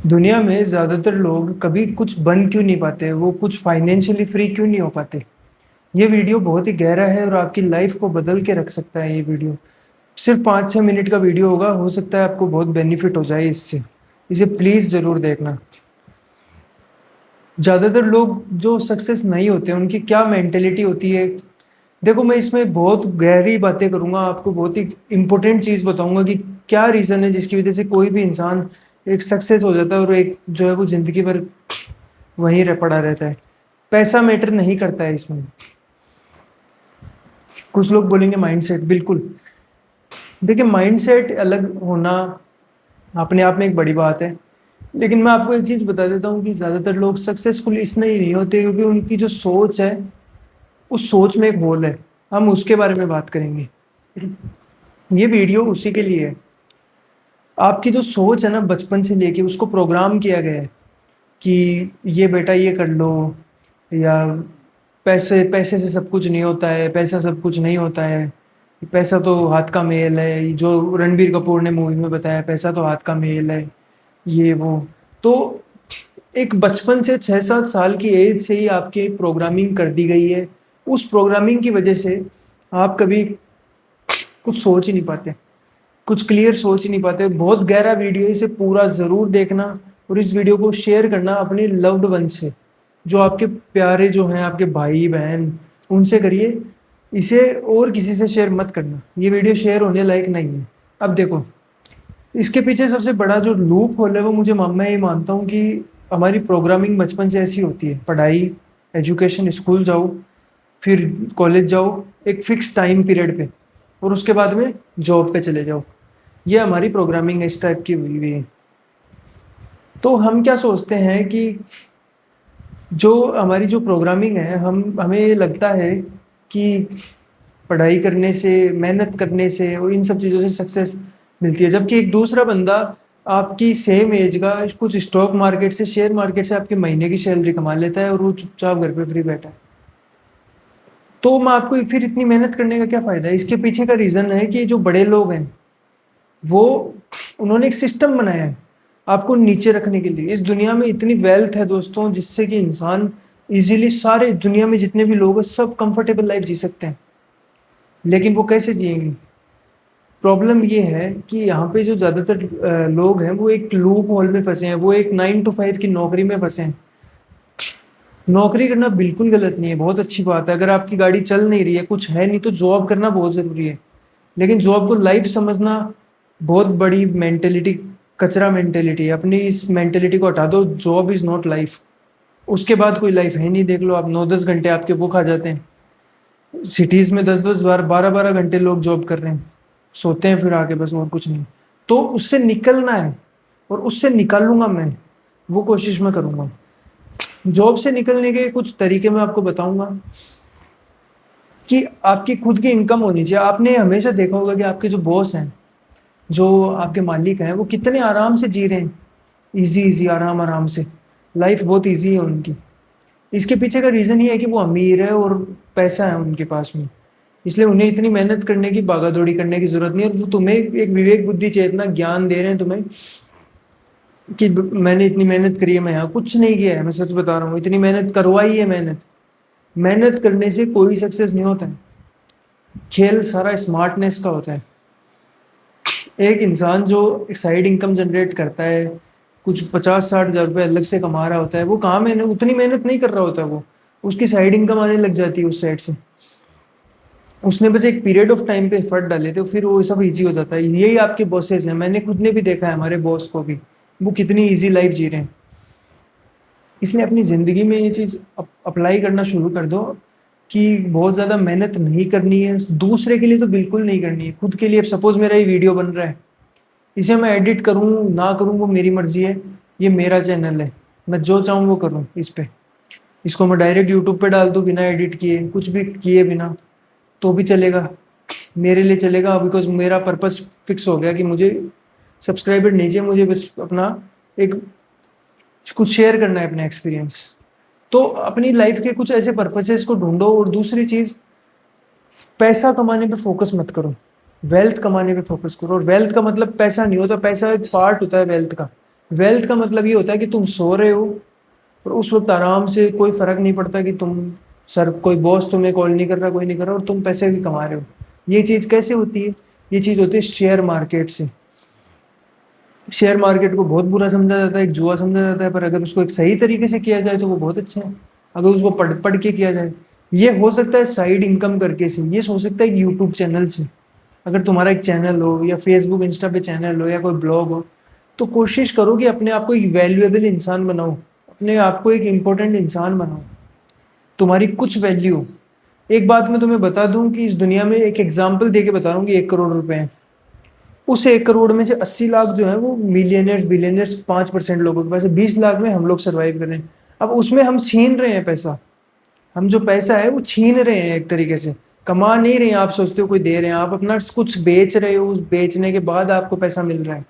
दुनिया में ज़्यादातर लोग कभी कुछ बन क्यों नहीं पाते, वो कुछ फाइनेंशियली फ्री क्यों नहीं हो पाते। ये वीडियो बहुत ही गहरा है और आपकी लाइफ को बदल के रख सकता है। ये वीडियो सिर्फ 5-6 मिनट का वीडियो होगा, हो सकता है आपको बहुत बेनिफिट हो जाए इससे। इसे प्लीज़ ज़रूर देखना। ज़्यादातर लोग जो सक्सेस नहीं होते उनकी क्या मेंटेलिटी होती है। देखो, मैं इसमें बहुत गहरी बातें करूंगा, आपको बहुत ही इंपॉर्टेंट चीज़ बताऊंगा कि क्या रीज़न है जिसकी वजह से कोई भी इंसान एक सक्सेस हो जाता है और एक जो है वो ज़िंदगी भर वहीं रह पड़ा रहता है। पैसा मैटर नहीं करता है इसमें। कुछ लोग बोलेंगे माइंडसेट, बिल्कुल। देखिए, माइंडसेट अलग होना अपने आप में एक बड़ी बात है, लेकिन मैं आपको एक चीज़ बता देता हूँ कि ज़्यादातर लोग सक्सेसफुल इसलिए नहीं होते क्योंकि उनकी जो सोच है, उस सोच में एक होल है। हम उसके बारे में बात करेंगे। ये वीडियो उसी के लिए है। आपकी जो सोच है ना, बचपन से लेके उसको प्रोग्राम किया गया है कि ये बेटा ये कर लो, या पैसे पैसे से सब कुछ नहीं होता है, पैसा सब कुछ नहीं होता है, पैसा तो हाथ का मेल है, जो रणबीर कपूर ने मूवी में बताया, पैसा तो हाथ का मेल है, ये वो। तो एक बचपन से 6-7 साल की एज से ही आपकी प्रोग्रामिंग कर दी गई है। उस प्रोग्रामिंग की वजह से आप कभी कुछ सोच ही नहीं पाते, कुछ क्लियर सोच ही नहीं पाते। बहुत गहरा वीडियो है, इसे पूरा ज़रूर देखना और इस वीडियो को शेयर करना अपने लव्ड वन से, जो आपके प्यारे जो हैं, आपके भाई बहन, उनसे करिए इसे। और किसी से शेयर मत करना, ये वीडियो शेयर होने लायक नहीं है। अब देखो, इसके पीछे सबसे बड़ा जो लूप होल है वो मैं ये मानता हूँ कि हमारी प्रोग्रामिंग बचपन से ऐसी होती है। पढ़ाई, एजुकेशन, स्कूल जाओ, फिर कॉलेज जाओ एक फिक्स टाइम पीरियड पे, और उसके बाद में जॉब पे चले जाओ। ये हमारी प्रोग्रामिंग इस टाइप की हुई हुई है। तो हम क्या सोचते हैं कि जो हमारी जो प्रोग्रामिंग है, हमें ये लगता है कि पढ़ाई करने से, मेहनत करने से और इन सब चीज़ों से सक्सेस मिलती है। जबकि एक दूसरा बंदा आपकी सेम एज का कुछ स्टॉक मार्केट से, शेयर मार्केट से आपके महीने की सैलरी कमा लेता है और वो चुपचाप घर पे फ्री बैठा है। तो मैं आपको फिर इतनी मेहनत करने का क्या फ़ायदा है। इसके पीछे का रीज़न है कि जो बड़े लोग हैं वो, उन्होंने एक सिस्टम बनाया है आपको नीचे रखने के लिए। इस दुनिया में इतनी वेल्थ है दोस्तों, जिससे कि इंसान इजीली सारे दुनिया में जितने भी लोग हैं सब कंफर्टेबल लाइफ जी सकते हैं। लेकिन वो कैसे जिएंगे। प्रॉब्लम ये है कि यहाँ पे जो ज़्यादातर लोग हैं वो एक लूप होल में फंसे हैं, वो एक 9 to 5 की नौकरी में फंसे हैं। नौकरी करना बिल्कुल गलत नहीं है, बहुत अच्छी बात है। अगर आपकी गाड़ी चल नहीं रही है, कुछ है नहीं, तो जॉब करना बहुत ज़रूरी है। लेकिन जॉब को लाइफ समझना बहुत बड़ी मेंटेलिटी, कचरा मेंटेलिटी है। अपनी इस मेंटेलिटी को हटा दो, जॉब इज़ नॉट लाइफ। उसके बाद कोई लाइफ है नहीं। देख लो आप, 9-10 घंटे आपके वो खा जाते हैं। सिटीज़ में 10-10 बार, 12-12 घंटे लोग जॉब कर रहे हैं, सोते हैं फिर आके, बस और कुछ नहीं। तो उससे निकलना है, और उससे निकालूंगा मैं, वो कोशिश मैं करूंगा। जॉब से निकलने के कुछ तरीके मैं आपको बताऊंगा कि आपकी खुद की इनकम होनी चाहिए। आपने हमेशा देखा होगा कि आपके जो बॉस हैं, जो आपके मालिक हैं, वो कितने आराम से जी रहे हैं। इजी इजी, आराम आराम से, लाइफ बहुत इजी है उनकी। इसके पीछे का रीज़न ये है कि वो अमीर है और पैसा है उनके पास में, इसलिए उन्हें इतनी मेहनत करने की, भागा दौड़ी करने की जरूरत नहीं है। और वो तुम्हें एक विवेक बुद्धि चेतना ज्ञान दे रहे हैं तुम्हें कि मैंने इतनी मेहनत करी है, मैं यहाँ कुछ नहीं किया है, मैं सच बता रहा हूँ, इतनी मेहनत करवाई है। मेहनत मेहनत करने से कोई सक्सेस नहीं होता है। खेल सारा स्मार्टनेस का होता है। एक इंसान जो साइड इनकम जनरेट करता है, कुछ 50-60 हज़ार रुपये अलग से कमा रहा होता है, वो कहाँ मैंने उतनी मेहनत नहीं कर रहा होता। वो, उसकी साइड इनकम आने लग जाती है उस साइड से। उसने बस एक पीरियड ऑफ टाइम पे एफर्ट डाले थे, फिर वो सब इजी हो जाता है। यही आपके बॉसेस हैं, मैंने खुद ने भी देखा है हमारे बॉस को भी, वो कितनी इजी लाइफ जी रहे हैं। इसलिए अपनी ज़िंदगी में ये चीज़ अप्लाई करना शुरू कर दो कि बहुत ज़्यादा मेहनत नहीं करनी है। दूसरे के लिए तो बिल्कुल नहीं करनी है, खुद के लिए। अब सपोज़ मेरा ये वीडियो बन रहा है, इसे मैं एडिट करूँ ना करूँ वो मेरी मर्जी है। ये मेरा चैनल है, मैं जो चाहूँ वो करूँ इस पे। इसको मैं डायरेक्ट यूट्यूब पे डाल दूँ बिना एडिट किए, कुछ भी किए बिना, तो भी चलेगा, मेरे लिए चलेगा। बिकॉज मेरा पर्पस फिक्स हो गया कि मुझे सब्सक्राइबर नहीं चाहिए, मुझे बस अपना एक कुछ शेयर करना है, अपना एक्सपीरियंस। तो अपनी लाइफ के कुछ ऐसे पर्पसेस को ढूंढो। और दूसरी चीज़, पैसा कमाने पे फोकस मत करो, वेल्थ कमाने पे फोकस करो। और वेल्थ का मतलब पैसा नहीं होता, पैसा एक पार्ट होता है वेल्थ का। वेल्थ का मतलब ये होता है कि तुम सो रहे हो और उस वक्त आराम से, कोई फर्क नहीं पड़ता कि तुम, सर कोई बॉस तुम्हें कॉल नहीं कर रहा, कोई नहीं कर रहा, और तुम पैसे भी कमा रहे हो। ये चीज़ कैसे होती है? ये चीज़ होती है शेयर मार्केट से। शेयर मार्केट को बहुत बुरा समझा जाता है, एक जुआ समझा जाता है, पर अगर उसको एक सही तरीके से किया जाए तो वो बहुत अच्छा है। अगर उसको पढ़ पढ़ के किया जाए, ये हो सकता है साइड इनकम करके से, ये हो सकता है यूट्यूब चैनल से। अगर तुम्हारा एक चैनल हो या फेसबुक इंस्टा पे चैनल हो या कोई ब्लॉग हो, तो कोशिश करो कि अपने आप को एक वैल्यूएबल इंसान बनाओ, अपने आप को एक इम्पोर्टेंट इंसान बनाओ, तुम्हारी कुछ वैल्यू हो। एक बात मैं तुम्हें बता दूं कि इस दुनिया में, एक एग्जाम्पल दे के बता रहा हूँ कि 1 करोड़ रुपए हैं। उस 1 करोड़ में से 80 लाख जो है वो मिलियनर्स बिलियनर्स 5% लोगों के पास है, 20 लाख में हम लोग सर्वाइव कर रहे हैं। अब उसमें हम छीन रहे हैं पैसा, हम जो पैसा है वो छीन रहे हैं, एक तरीके से कमा नहीं रहे हैं। आप सोचते हो कोई दे रहे हैं, आप अपना कुछ बेच रहे हो, उस बेचने के बाद आपको पैसा मिल रहा है।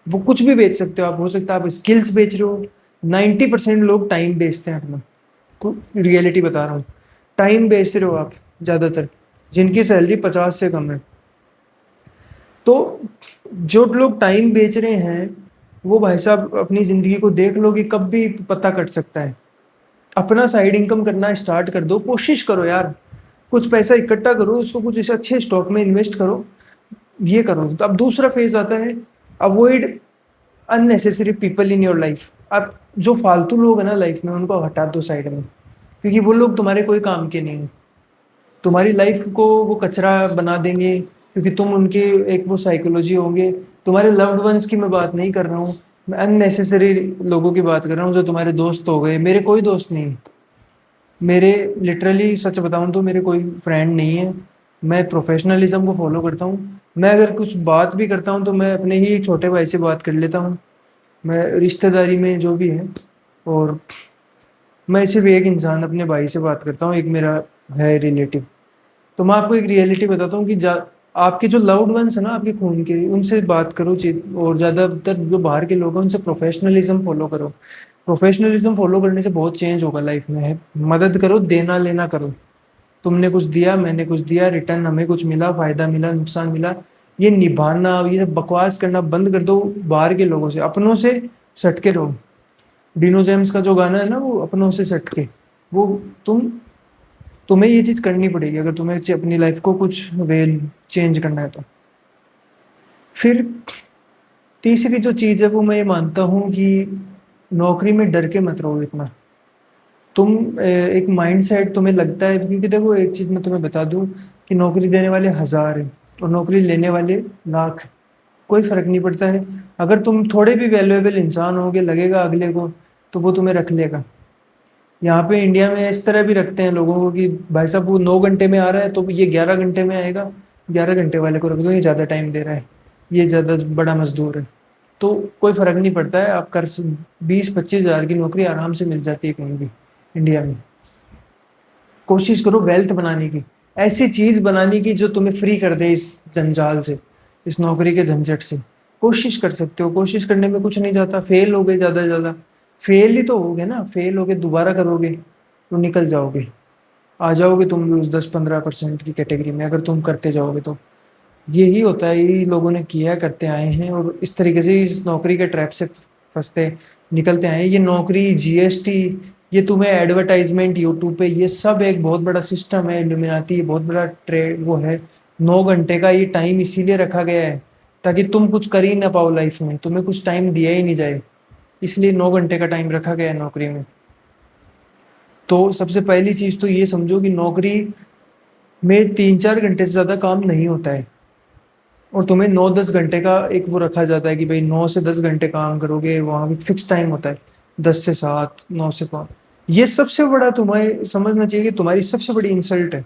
वो कुछ भी बेच सकते हो आप, हो सकता है आप स्किल्स बेच रहे हो। 90% लोग टाइम बेचते हैं अपना, रियलिटी बता रहा हूँ। टाइम बेच रहे हो आप ज़्यादातर, जिनकी सैलरी 50 से कम है। तो जो लोग टाइम बेच रहे हैं, वो भाई साहब अपनी ज़िंदगी को देख लो कि कब भी पता कट सकता है। अपना साइड इनकम करना स्टार्ट कर दो, कोशिश करो यार, कुछ पैसा इकट्ठा करो, उसको कुछ इस अच्छे स्टॉक में इन्वेस्ट करो, ये करो। तो अब दूसरा फेज आता है, avoid unnecessary people in your life. अब जो फालतू लोग हैं ना लाइफ में, उनको हटा दो साइड में, क्योंकि वो लोग तुम्हारे कोई काम के नहीं है। तुम्हारी लाइफ को वो कचरा बना देंगे, क्योंकि तुम उनके एक वो साइकोलॉजी होंगे। तुम्हारे लव्ड वंस की मैं बात नहीं कर रहा हूँ, मैं अननेसेसरी लोगों की बात कर रहा हूँ, जो तुम्हारे दोस्त हो गए। मेरे कोई दोस्त नहीं है, मेरे लिटरली सच बताऊँ तो मेरे कोई फ्रेंड नहीं है। मैं प्रोफेशनलिज्म को फॉलो करता हूँ। मैं अगर कुछ बात भी करता हूँ तो मैं अपने ही छोटे भाई से बात कर लेता हूँ, मैं रिश्तेदारी में जो भी है। और मैं सिर्फ एक इंसान अपने भाई से बात करता हूँ, एक मेरा है रिलेटिव। तो मैं आपको एक रियलिटी बताता हूँ कि आपके जो लव्ड वंस है ना, आपके खून के, उनसे बात करो और ज़्यादातर जो बाहर के लोग हैं उनसे प्रोफेशनलिज्म फॉलो करो। प्रोफेशनलिज्म फॉलो करने से बहुत चेंज होगा लाइफ में। है मदद करो, देना लेना करो। तुमने कुछ दिया, मैंने कुछ दिया, रिटर्न हमें कुछ मिला, फायदा मिला, नुकसान मिला। ये निभाना, ये सब बकवास करना बंद कर दो। बाहर के लोगों से, अपनों से सटके रहो। डिनो जेम्स का जो गाना है ना, वो अपनों से सटके, वो तुम तुम्हें ये चीज़ करनी पड़ेगी अगर तुम्हें अपनी लाइफ को कुछ वेल चेंज करना है तो। फिर तीसरी जो चीज़ है वो मैं ये मानता हूँ कि नौकरी में डर के मत रहो इतना। तुम एक माइंडसेट तुम्हें लगता है, क्योंकि देखो एक चीज़ मैं तुम्हें बता दूँ कि नौकरी देने वाले 1000 हैं और नौकरी लेने वाले लाख हैं। कोई फर्क नहीं पड़ता है। अगर तुम थोड़े भी वैल्यूएबल इंसान होगे, लगेगा अगले को, तो वो तुम्हें रख लेगा। यहाँ पे इंडिया में इस तरह भी रखते हैं लोगों को कि भाई साहब वो 9 घंटे में आ रहा है तो ये 11 घंटे में आएगा, 11 घंटे वाले को रख दो, ये ज़्यादा टाइम दे रहा है, ये ज़्यादा बड़ा मजदूर है। तो कोई फ़र्क नहीं पड़ता है, आप कर 20-25 हज़ार की नौकरी आराम से मिल जाती है कहीं भी इंडिया में। कोशिश करो वेल्थ बनाने की, ऐसी चीज़ बनाने की जो तुम्हें फ्री कर दे इस जंजाल से, इस नौकरी के झंझट से। कोशिश कर सकते हो, कोशिश करने में कुछ नहीं जाता। फेल हो गए ज़्यादा से ज़्यादा, फेल ही तो होगे ना, फेल हो गए दोबारा करोगे तो निकल जाओगे, आ जाओगे तुम भी उस 10-15% की कैटेगरी में, अगर तुम करते जाओगे तो। यही होता है, यही लोगों ने किया, करते आए हैं, और इस तरीके से इस नौकरी के ट्रैप से फंसते निकलते आए हैं। ये नौकरी, जीएसटी, ये तुम्हें एडवर्टाइजमेंट यूट्यूब पे, ये सब एक बहुत बड़ा सिस्टम है, इल्यूमिनाती, बहुत बड़ा ट्रेड वो है। 9 घंटे का ये टाइम इसीलिए रखा गया है ताकि तुम कुछ कर ही ना पाओ लाइफ में, तुम्हें कुछ टाइम दिया ही नहीं जाए, इसलिए 9 घंटे का टाइम रखा गया है नौकरी में। तो सबसे पहली चीज़ तो ये समझो कि नौकरी में 3-4 घंटे से ज़्यादा काम नहीं होता है, और तुम्हें 9-10 घंटे का एक वो रखा जाता है कि भाई 9 से 10 घंटे काम करोगे, वहाँ भी फिक्स टाइम होता है, 10 से 7, 9 से 5। ये सबसे बड़ा तुम्हें समझना चाहिए कि तुम्हारी सबसे बड़ी इंसल्ट है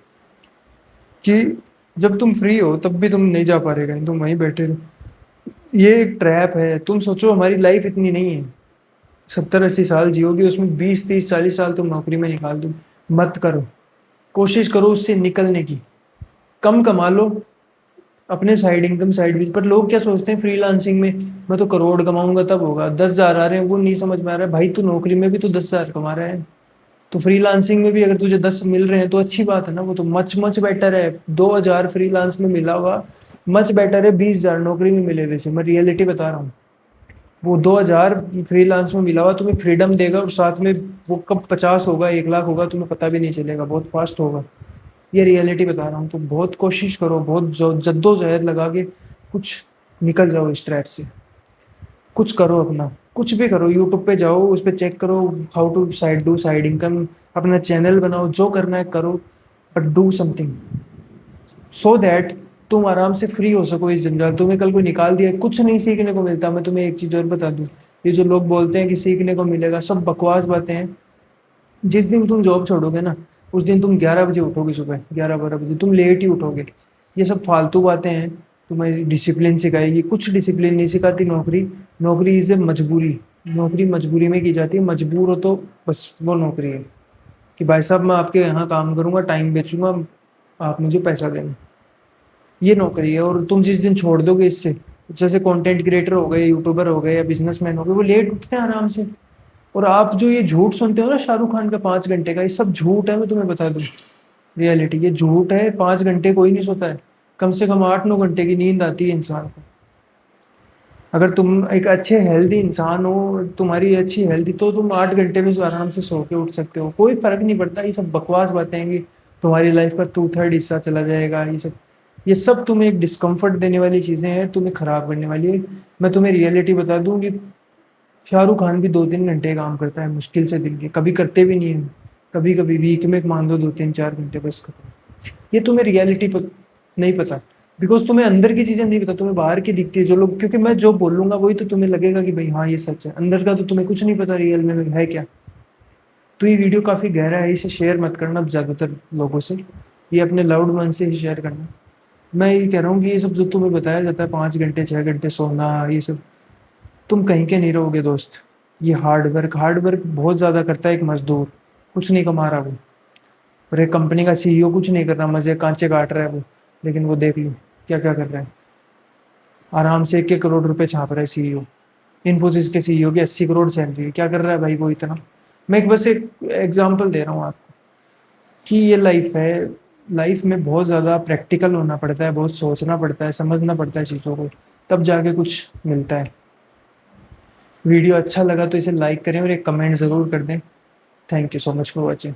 कि जब तुम फ्री हो तब भी तुम नहीं जा पा रहे कहीं, तुम वहीं बैठे हो। ये एक ट्रैप है। तुम सोचो हमारी लाइफ इतनी नहीं है, 70-80 साल जियोगे, उसमें 20-30-40 साल तुम नौकरी में निकाल दो। मत करो, कोशिश करो उससे निकलने की। कम कमा लो, अपने साइड इनकम साइड भी। पर लोग क्या सोचते हैं फ्रीलांसिंग में, मैं तो करोड़ कमाऊंगा तब होगा। 10 हज़ार आ रहे हैं, वो नहीं समझ में आ रहा है भाई, तू नौकरी में भी तो 10 हज़ार कमा रहा है, तो फ्रीलांसिंग में भी अगर तुझे 10 मिल रहे हैं तो अच्छी बात है ना। वो तो मच मच बेटर है, 2 हज़ार फ्रीलांस में मिला हुआ मच बेटर है 20 हज़ार नौकरी में मिले हुए से। मैं रियलिटी बता रहा हूँ। वो 2000 फ्रीलांस में मिला हुआ तुम्हें फ्रीडम देगा, और साथ में वो कब 50 होगा, 1 लाख होगा, तुम्हें पता भी नहीं चलेगा, बहुत फास्ट होगा। ये रियलिटी बता रहा हूँ। तो बहुत कोशिश करो, बहुत जद्दोजहद लगा के कुछ निकल जाओ इस ट्रैप से। कुछ करो अपना, कुछ भी करो, यूट्यूब पे जाओ, उस पर चेक करो हाउ टू साइड इनकम, अपना चैनल बनाओ, जो करना है करो, but do something so that तुम आराम से फ्री हो सको इस जंजाल। तुम्हें कल को निकाल दिया, कुछ नहीं सीखने को मिलता। मैं तुम्हें एक चीज़ और बता दूं, ये जो लोग बोलते हैं कि सीखने को मिलेगा, सब बकवास बातें हैं। जिस दिन तुम जॉब छोड़ोगे ना, उस दिन तुम 11 बजे उठोगे, सुबह 11-12 बजे तुम लेट ही उठोगे। ये सब फालतू बातें हैं। तुम्हें डिसिप्लिन सिखाएगी, कुछ डिसिप्लिन नहीं सिखाती नौकरी। नौकरी इज़ ए मजबूरी। नौकरी मजबूरी में की जाती है, मजबूर हो तो बस वो नौकरी है कि भाई साहब मैं आपके यहाँ काम करूँगा, टाइम बेचूंगा, आप मुझे पैसा देना, ये नौकरी है। और तुम जिस दिन छोड़ दोगे इससे, जैसे कंटेंट क्रिएटर हो गए, यूट्यूबर हो गए या बिजनेसमैन हो गए, वो लेट उठते हैं आराम से। और आप जो ये झूठ सुनते हो ना शाहरुख खान का 5 घंटे का, ये सब झूठ है, मैं तुम्हें बता दूं। रियलिटी ये झूठ है, 5 घंटे कोई नहीं सोता है। कम से कम 8-9 घंटे की नींद आती है इंसान को। अगर तुम एक अच्छे हेल्दी इंसान हो, तुम्हारी अच्छी हेल्दी, तो तुम 8 घंटे में आराम से सो के उठ सकते हो, कोई फर्क नहीं पड़ता। ये सब बकवास बातें हैं कि तुम्हारी लाइफ का 2/3 हिस्सा चला जाएगा, ये सब तुम्हें एक डिस्कम्फर्ट देने वाली चीज़ें हैं, तुम्हें ख़राब करने वाली है। मैं तुम्हें रियलिटी बता दूं कि शाहरुख खान भी 2-3 घंटे काम करता है मुश्किल से दिन के, कभी करते भी नहीं है। कभी कभी वीक में मान दो 2-3-4 घंटे, बस खत्म। ये तुम्हें नहीं पता, बिकॉज तुम्हें अंदर की चीज़ें नहीं पता, तुम्हें बाहर की दिखती है जो लोग, क्योंकि मैं जो बोलूंगा वही तो तुम्हें लगेगा कि भाई हाँ ये सच है, अंदर का तो तुम्हें कुछ नहीं पता रियल में है क्या। तो ये वीडियो काफ़ी गहरा है, इसे शेयर मत करना ज़्यादातर लोगों से, ये अपने लाउड मन से ही शेयर करना। मैं ये कह रहा हूँ कि ये सब जो तुम्हें बताया जाता है, 5 घंटे 6 घंटे सोना, ये सब तुम कहीं के नहीं रहोगे दोस्त। ये हार्ड वर्क बहुत ज़्यादा करता है एक मजदूर, कुछ नहीं कमा रहा वो। और एक कंपनी का सीईओ कुछ नहीं कर रहा, मजे कांचे काट रहा है वो, लेकिन वो देख लो क्या क्या कर रहा है। आराम से 1-1 करोड़ रुपए छाप रहा है सीईओ। इन्फोसिस के सीईओ की 80 करोड़ सैलरी है, क्या कर रहा है भाई वो इतना। मैं एक बस एक एग्जांपल दे रहा हूँ आपको कि ये लाइफ है। लाइफ में बहुत ज़्यादा प्रैक्टिकल होना पड़ता है, बहुत सोचना पड़ता है, समझना पड़ता है चीज़ों को, तब जाके कुछ मिलता है। वीडियो अच्छा लगा तो इसे लाइक करें और एक कमेंट ज़रूर कर दें। Thank you so much for watching.